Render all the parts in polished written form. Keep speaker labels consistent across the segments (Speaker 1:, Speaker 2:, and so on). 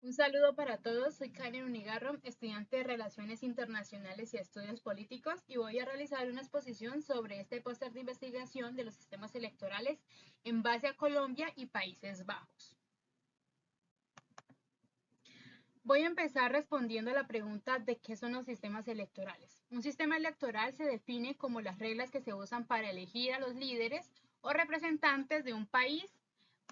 Speaker 1: Un saludo para todos, soy Karen Unigarro, estudiante de Relaciones Internacionales y Estudios Políticos, y voy a realizar una exposición sobre este póster de investigación de los sistemas electorales en base a Colombia y Países Bajos. Voy a empezar respondiendo a la pregunta de qué son los sistemas electorales. Un sistema electoral se define como las reglas que se usan para elegir a los líderes o representantes de un país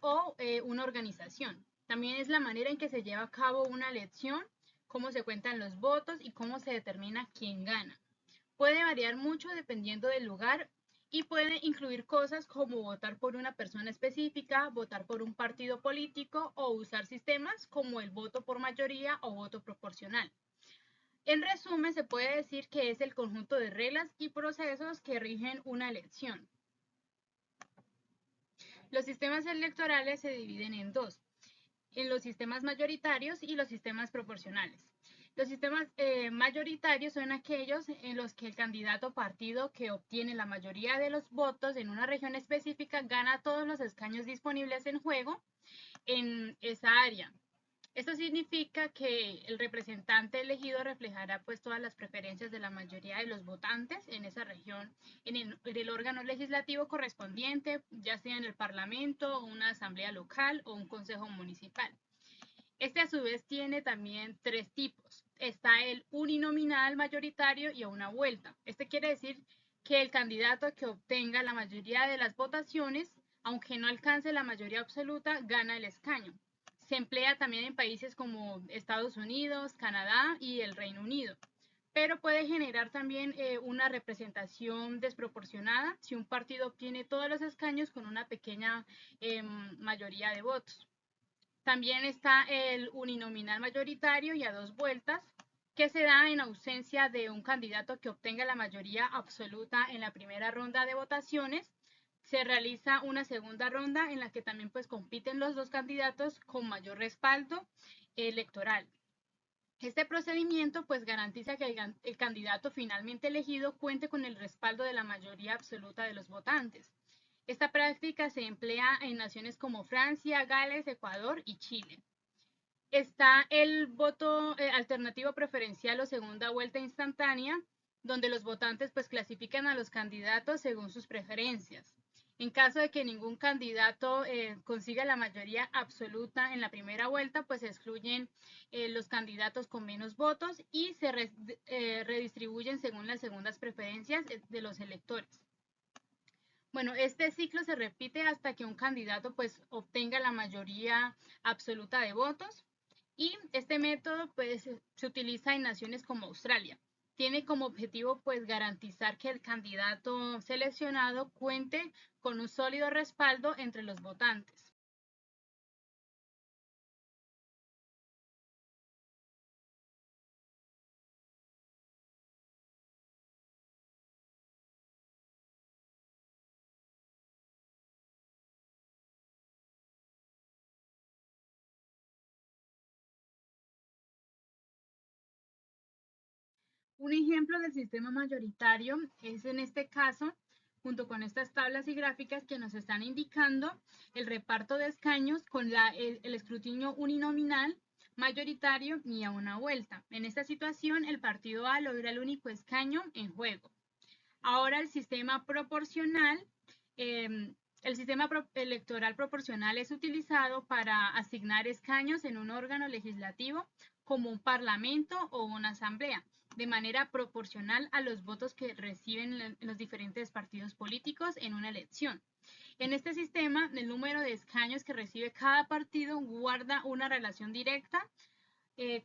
Speaker 1: o una organización. También es la manera en que se lleva a cabo una elección, cómo se cuentan los votos y cómo se determina quién gana. Puede variar mucho dependiendo del lugar y puede incluir cosas como votar por una persona específica, votar por un partido político o usar sistemas como el voto por mayoría o voto proporcional. En resumen, se puede decir que es el conjunto de reglas y procesos que rigen una elección. Los sistemas electorales se dividen en dos, en los sistemas mayoritarios y los sistemas proporcionales. Los sistemas mayoritarios son aquellos en los que el candidato o partido que obtiene la mayoría de los votos en una región específica gana todos los escaños disponibles en juego en esa área. Esto significa que el representante elegido reflejará pues todas las preferencias de la mayoría de los votantes en esa región, en el órgano legislativo correspondiente, ya sea en el Parlamento, una asamblea local o un consejo municipal. Este a su vez tiene también tres tipos. Está el uninominal mayoritario y a una vuelta. Este quiere decir que el candidato que obtenga la mayoría de las votaciones, aunque no alcance la mayoría absoluta, gana el escaño. Se emplea también en países como Estados Unidos, Canadá y el Reino Unido, pero puede generar también una representación desproporcionada si un partido obtiene todos los escaños con una pequeña mayoría de votos. También está el uninominal mayoritario y a dos vueltas, que se da en ausencia de un candidato que obtenga la mayoría absoluta en la primera ronda de votaciones. Se realiza una segunda ronda en la que también pues compiten los dos candidatos con mayor respaldo electoral. Este procedimiento pues garantiza que el candidato finalmente elegido cuente con el respaldo de la mayoría absoluta de los votantes. Esta práctica se emplea en naciones como Francia, Gales, Ecuador y Chile. Está el voto alternativo preferencial o segunda vuelta instantánea, donde los votantes pues clasifican a los candidatos según sus preferencias. En caso de que ningún candidato consiga la mayoría absoluta en la primera vuelta, pues se excluyen los candidatos con menos votos y se redistribuyen según las segundas preferencias de los electores. Bueno, este ciclo se repite hasta que un candidato pues obtenga la mayoría absoluta de votos, y este método pues se utiliza en naciones como Australia. Tiene como objetivo pues garantizar que el candidato seleccionado cuente con un sólido respaldo entre los votantes. Un ejemplo del sistema mayoritario es en este caso, junto con estas tablas y gráficas que nos están indicando el reparto de escaños con el escrutinio uninominal, mayoritario y a una vuelta. En esta situación, el partido A logra el único escaño en juego. Ahora el sistema electoral proporcional es utilizado para asignar escaños en un órgano legislativo como un parlamento o una asamblea, de manera proporcional a los votos que reciben los diferentes partidos políticos en una elección. En este sistema, el número de escaños que recibe cada partido guarda una relación directa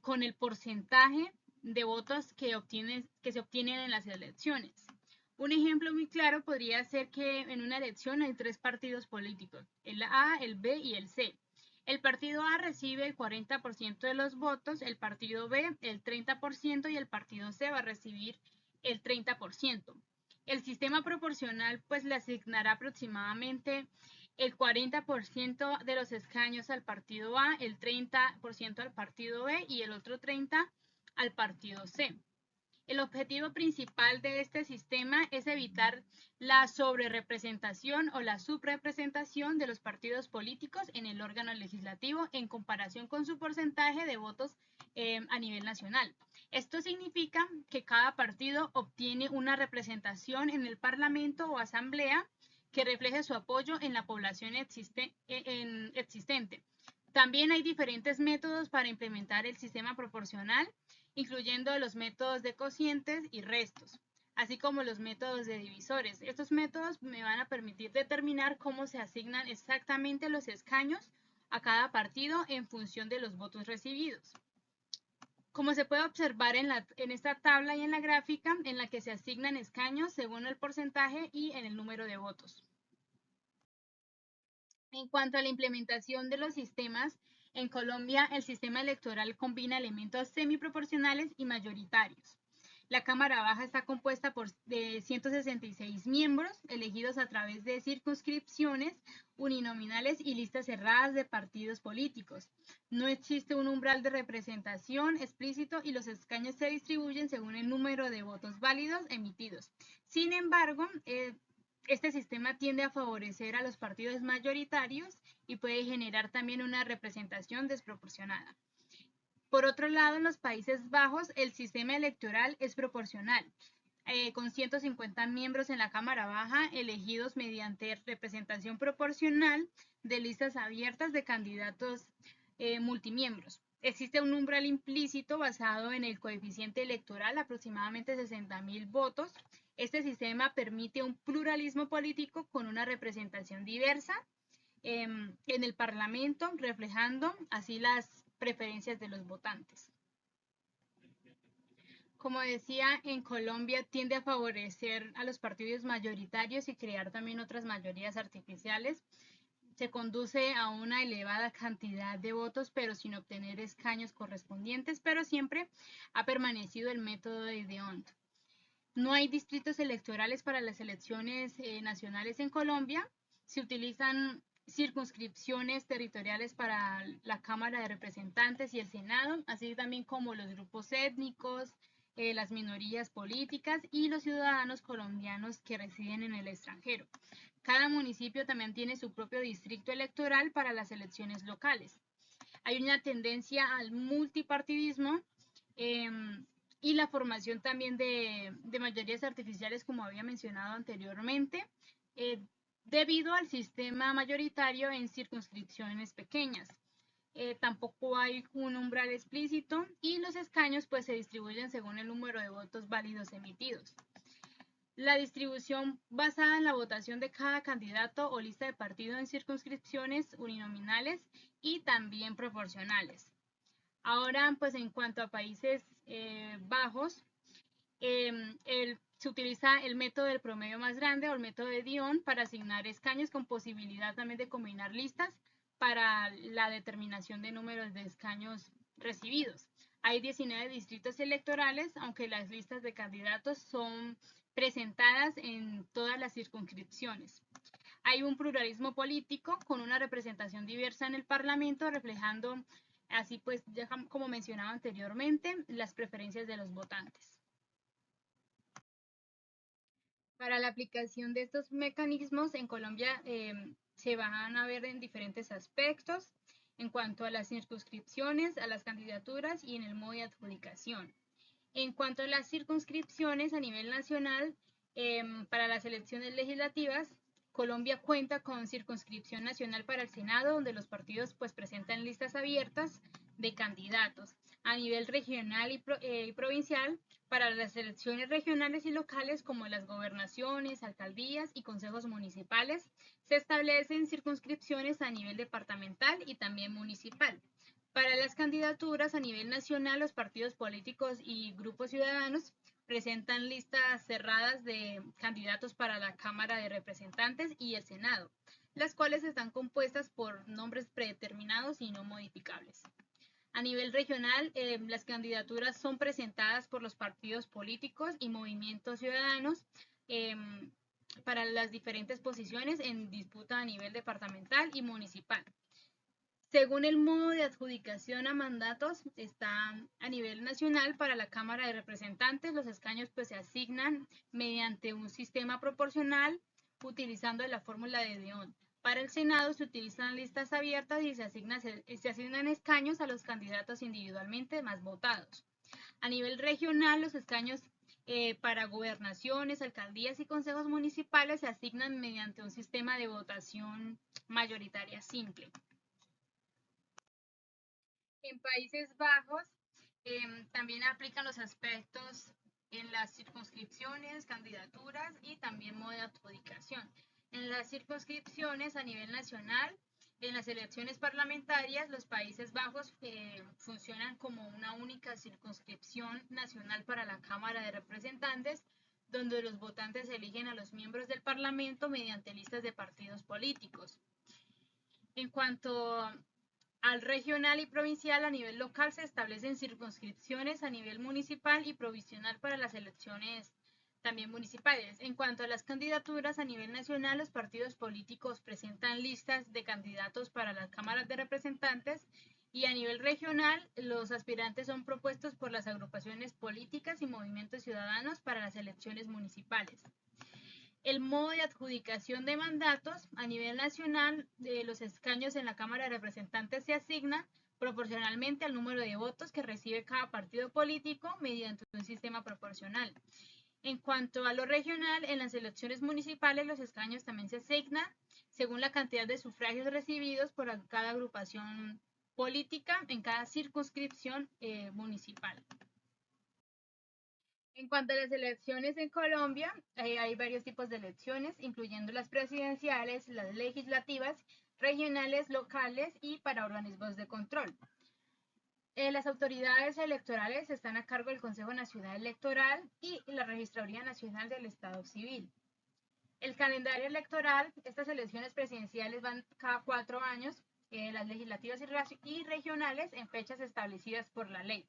Speaker 1: con el porcentaje de votos que se obtienen en las elecciones. Un ejemplo muy claro podría ser que en una elección hay tres partidos políticos, el A, el B y el C. El partido A recibe el 40% de los votos, el partido B el 30% y el partido C va a recibir el 30%. El sistema proporcional pues le asignará aproximadamente el 40% de los escaños al partido A, el 30% al partido B y el otro 30% al partido C. El objetivo principal de este sistema es evitar la sobrerepresentación o la subrepresentación de los partidos políticos en el órgano legislativo en comparación con su porcentaje de votos a nivel nacional. Esto significa que cada partido obtiene una representación en el Parlamento o Asamblea que refleje su apoyo en la población existente. También hay diferentes métodos para implementar el sistema proporcional, incluyendo los métodos de cocientes y restos, así como los métodos de divisores. Estos métodos me van a permitir determinar cómo se asignan exactamente los escaños a cada partido en función de los votos recibidos. Como se puede observar en esta tabla y en la gráfica, en la que se asignan escaños según el porcentaje y en el número de votos. En cuanto a la implementación de los sistemas, en Colombia el sistema electoral combina elementos semiproporcionales y mayoritarios. La Cámara Baja está compuesta de 166 miembros, elegidos a través de circunscripciones uninominales y listas cerradas de partidos políticos. No existe un umbral de representación explícito y los escaños se distribuyen según el número de votos válidos emitidos. Sin embargo, este sistema tiende a favorecer a los partidos mayoritarios y puede generar también una representación desproporcionada. Por otro lado, en los Países Bajos, el sistema electoral es proporcional, con 150 miembros en la Cámara Baja, elegidos mediante representación proporcional de listas abiertas de candidatos multimiembros. Existe un umbral implícito basado en el coeficiente electoral, aproximadamente 60.000 votos. Este sistema permite un pluralismo político con una representación diversa en el Parlamento, reflejando así las preferencias de los votantes. Como decía, en Colombia tiende a favorecer a los partidos mayoritarios y crear también otras mayorías artificiales. Se conduce a una elevada cantidad de votos, pero sin obtener escaños correspondientes, pero siempre ha permanecido el método de D'Hondt. No hay distritos electorales para las elecciones nacionales en Colombia. Se utilizan circunscripciones territoriales para la Cámara de Representantes y el Senado, así también como los grupos étnicos, las minorías políticas y los ciudadanos colombianos que residen en el extranjero. Cada municipio también tiene su propio distrito electoral para las elecciones locales. Hay una tendencia al multipartidismo y la formación también de mayorías artificiales, como había mencionado anteriormente, debido al sistema mayoritario en circunscripciones pequeñas. Tampoco hay un umbral explícito y los escaños pues se distribuyen según el número de votos válidos emitidos. La distribución basada en la votación de cada candidato o lista de partido en circunscripciones uninominales y también proporcionales. Ahora, pues en cuanto a Países Bajos, se utiliza el método del promedio más grande o el método de D'Hondt para asignar escaños con posibilidad también de combinar listas para la determinación de números de escaños recibidos. Hay 19 distritos electorales, aunque las listas de candidatos son presentadas en todas las circunscripciones. Hay un pluralismo político con una representación diversa en el Parlamento, reflejando así pues, ya como mencionaba anteriormente, las preferencias de los votantes. Para la aplicación de estos mecanismos en Colombia se van a ver en diferentes aspectos en cuanto a las circunscripciones, a las candidaturas y en el modo de adjudicación. En cuanto a las circunscripciones a nivel nacional, para las elecciones legislativas, Colombia cuenta con circunscripción nacional para el Senado, donde los partidos pues presentan listas abiertas de candidatos. A nivel regional y provincial, para las elecciones regionales y locales como las gobernaciones, alcaldías y consejos municipales, se establecen circunscripciones a nivel departamental y también municipal. Para las candidaturas a nivel nacional, los partidos políticos y grupos ciudadanos presentan listas cerradas de candidatos para la Cámara de Representantes y el Senado, las cuales están compuestas por nombres predeterminados y no modificables. A nivel regional, las candidaturas son presentadas por los partidos políticos y movimientos ciudadanos para las diferentes posiciones en disputa a nivel departamental y municipal. Según el modo de adjudicación a mandatos, está a nivel nacional para la Cámara de Representantes, los escaños pues se asignan mediante un sistema proporcional utilizando la fórmula de Dion. Para el Senado se utilizan listas abiertas y se asignan escaños a los candidatos individualmente más votados. A nivel regional, los escaños para gobernaciones, alcaldías y consejos municipales se asignan mediante un sistema de votación mayoritaria simple. En Países Bajos también aplican los aspectos en las circunscripciones, candidaturas y también modo de adjudicación. En las circunscripciones a nivel nacional, en las elecciones parlamentarias, los Países Bajos funcionan como una única circunscripción nacional para la Cámara de Representantes, donde los votantes eligen a los miembros del Parlamento mediante listas de partidos políticos. En cuanto al regional y provincial, a nivel local se establecen circunscripciones a nivel municipal y provisional para las elecciones también municipales. En cuanto a las candidaturas a nivel nacional, los partidos políticos presentan listas de candidatos para las cámaras de representantes y a nivel regional los aspirantes son propuestos por las agrupaciones políticas y movimientos ciudadanos para las elecciones municipales. El modo de adjudicación de mandatos a nivel nacional de los escaños en la Cámara de Representantes se asigna proporcionalmente al número de votos que recibe cada partido político mediante un sistema proporcional. En cuanto a lo regional, en las elecciones municipales los escaños también se asignan según la cantidad de sufragios recibidos por cada agrupación política en cada circunscripción municipal. En cuanto a las elecciones en Colombia, hay varios tipos de elecciones, incluyendo las presidenciales, las legislativas, regionales, locales y para organismos de control. Las autoridades electorales están a cargo del Consejo Nacional Electoral y la Registraduría Nacional del Estado Civil. El calendario electoral, estas elecciones presidenciales van cada 4 años, las legislativas y regionales en fechas establecidas por la ley.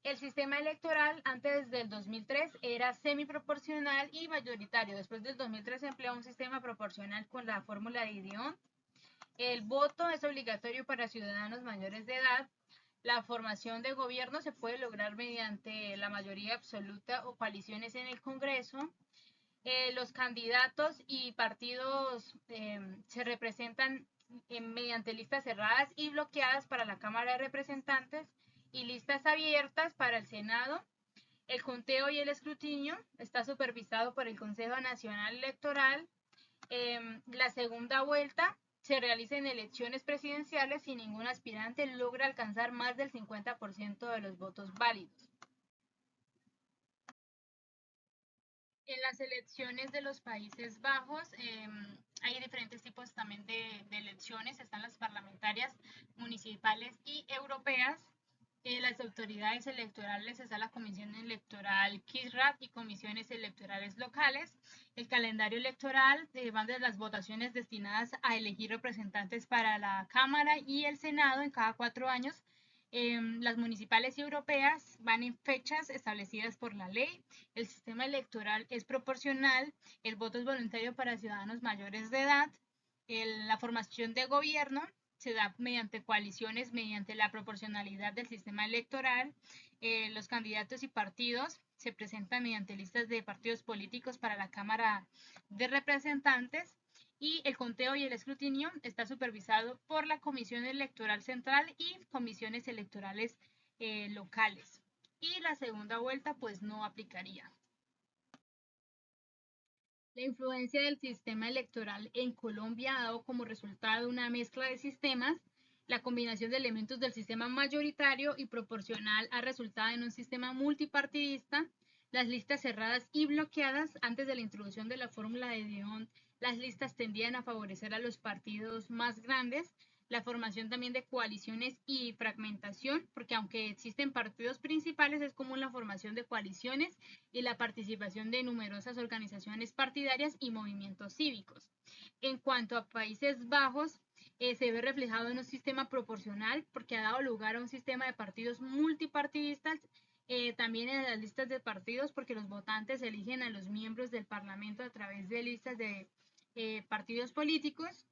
Speaker 1: El sistema electoral antes del 2003 era semiproporcional y mayoritario. Después del 2003 se empleó un sistema proporcional con la fórmula de Dion. El voto es obligatorio para ciudadanos mayores de edad. La formación de gobierno se puede lograr mediante la mayoría absoluta o coaliciones en el Congreso. Los candidatos y partidos se representan mediante listas cerradas y bloqueadas para la Cámara de Representantes y listas abiertas para el Senado. El conteo y el escrutinio está supervisado por el Consejo Nacional Electoral. La segunda vuelta se realiza en elecciones presidenciales si ningún aspirante logra alcanzar más del 50% de los votos válidos. En las elecciones de los Países Bajos hay diferentes tipos también de elecciones, están las parlamentarias, municipales y europeas. Las autoridades electorales está la Comisión Electoral Kiesrat y comisiones electorales locales. El calendario electoral van de las votaciones destinadas a elegir representantes para la Cámara y el Senado en cada 4 años. Las municipales y europeas van en fechas establecidas por la ley. El sistema electoral es proporcional. El voto es voluntario para ciudadanos mayores de edad. La formación de gobierno se da mediante coaliciones, mediante la proporcionalidad del sistema electoral. Los candidatos y partidos se presentan mediante listas de partidos políticos para la Cámara de Representantes y el conteo y el escrutinio está supervisado por la Comisión Electoral Central y comisiones electorales locales. Y la segunda vuelta pues no aplicaría. La influencia del sistema electoral en Colombia ha dado como resultado una mezcla de sistemas. La combinación de elementos del sistema mayoritario y proporcional ha resultado en un sistema multipartidista. Las listas cerradas y bloqueadas antes de la introducción de la fórmula de Dion, las listas tendían a favorecer a los partidos más grandes. La formación también de coaliciones y fragmentación, porque aunque existen partidos principales, es común la formación de coaliciones y la participación de numerosas organizaciones partidarias y movimientos cívicos. En cuanto a Países Bajos, se ve reflejado en un sistema proporcional porque ha dado lugar a un sistema de partidos multipartidistas, también en las listas de partidos porque los votantes eligen a los miembros del Parlamento a través de listas de partidos políticos.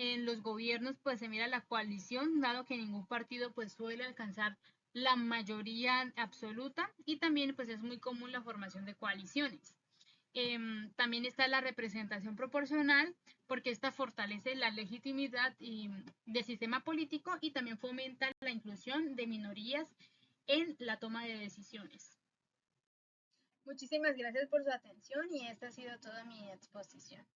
Speaker 1: En los gobiernos pues se mira la coalición, dado que ningún partido pues suele alcanzar la mayoría absoluta, y también pues es muy común la formación de coaliciones. También está la representación proporcional, porque esta fortalece la legitimidad del sistema político y también fomenta la inclusión de minorías en la toma de decisiones. Muchísimas gracias por su atención y esta ha sido toda mi exposición.